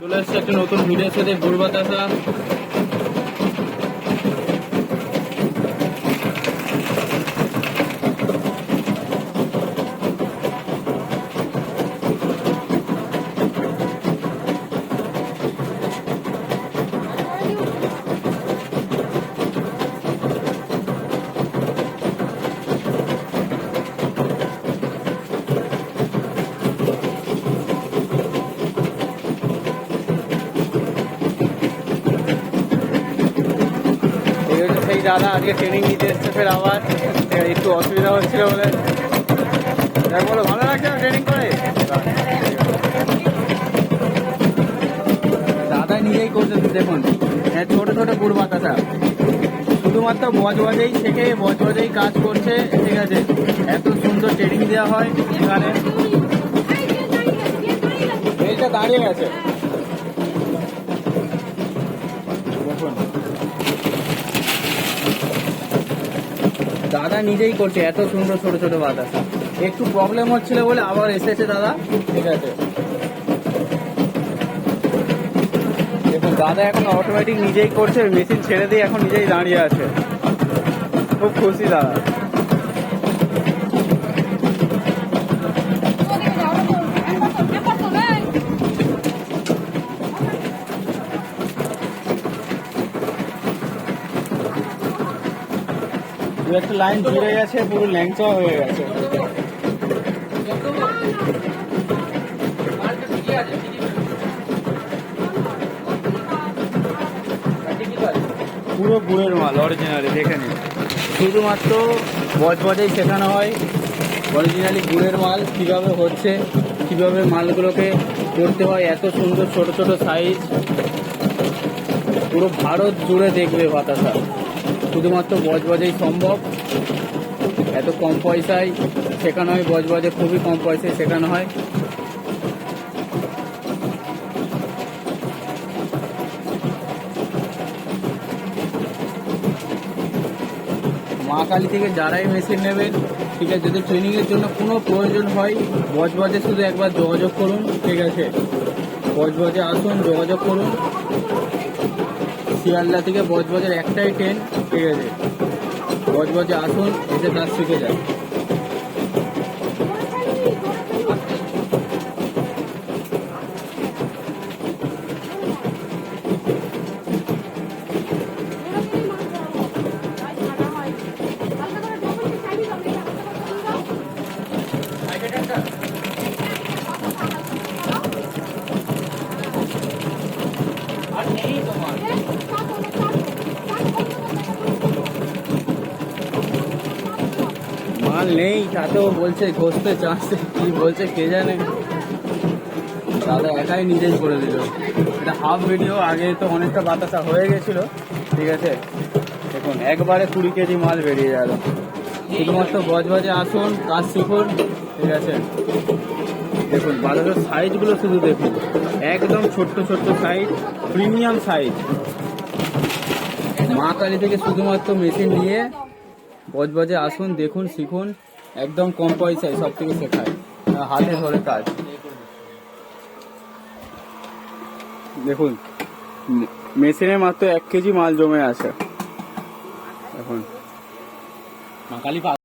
চলে এসছে একটা নতুন ভিডিওর সাথে গুড় বাতাসা। সেই দাদা আজকে ট্রেনিং নিতে এসছে ফের আবার একটু অসুবিধা হচ্ছিল বলে বলো ভালো লাগছে ট্রেনিং করে। দাদা নিজেই করছে দেখুন, হ্যাঁ ছোট ছোট গুড় বাতাসা শুধুমাত্র বজবজেই শেখে, বজবজেই কাজ করছে। ঠিক আছে, এত সুন্দর ট্রেনিং দেওয়া হয় এখানে। এইটা দাঁড়িয়ে গেছে দেখুন, দাদা নিজেই করছে এত সুন্দর ছোট ছোট বাতাসা। একটু প্রবলেম হচ্ছিল বলে আবার এসেছে দাদা। ঠিক আছে, দেখুন দাদা এখন অটোমেটিক নিজেই করছে, মেশিন ছেড়ে দিয়ে এখন নিজেই দাঁড়িয়ে আছে। খুব খুশি দাদা। একটা লাইন জুড়ে গেছে, পুরো ল্যাংচা হয়ে গেছে। পুরো গুড়ের মাল অরিজিনালি, দেখে নিন। শুধুমাত্র বজবজেই শেখানো হয় অরিজিনালি গুড়ের মাল কিভাবে হচ্ছে, কিভাবে মালগুলোকে করতে হয়। এত সুন্দর ছোট ছোট সাইজ, পুরো ভারত জুড়ে দেখবে বাতাসা। শুধুমাত্র বজবজেই সম্ভব। এত কম পয়সায় শেখানো হয়, বজবজে খুবই কম পয়সায় শেখানো হয়। মা কালী থেকে যারাই মেশিন নেবেন, ঠিক আছে, যদি ট্রেনিংয়ের জন্য কোনো প্রয়োজন হয় বজবজে শুধু একবার যোগাযোগ করুন। ঠিক আছে, বজবজে আসুন, যোগাযোগ করুন। শিয়ালদা থেকে বজবজের একটাই ট্রেন। ঠিক আছে, বজবজে আসুন, এসে কাজ শিখে যান। মাল নেই তাতেও বলছে ঘষতে চাচ্ছে, কি বলছে কে জানে। দাদা একাই নিজেই করে দিল। এটা হাফ ভিডিও, আগে তো অনেকটা বাতাসা হয়ে গেছিল। ঠিক আছে, দেখুন একবারে 20 কেজি মাল বেরিয়ে গেল। শুধুমাত্র বজবজে আসুন, কাজ শিখুন। ঠিক আছে, দেখুন বাতাসার সাইজগুলো শুধু দেখুন, একদম ছোট্ট ছোট্ট সাইজ, প্রিমিয়াম সাইজ। মা কালী থেকে শুধুমাত্র মেশিন নিয়ে বজবজে আসুন, দেখুন, শিখুন। একদম কম পয়সায় সব থেকে শেখায়, হাতে ধরে কাজ। দেখুন মেশিনে মাত্র 1 কেজি মাল জমে আছে। এখন মা কালী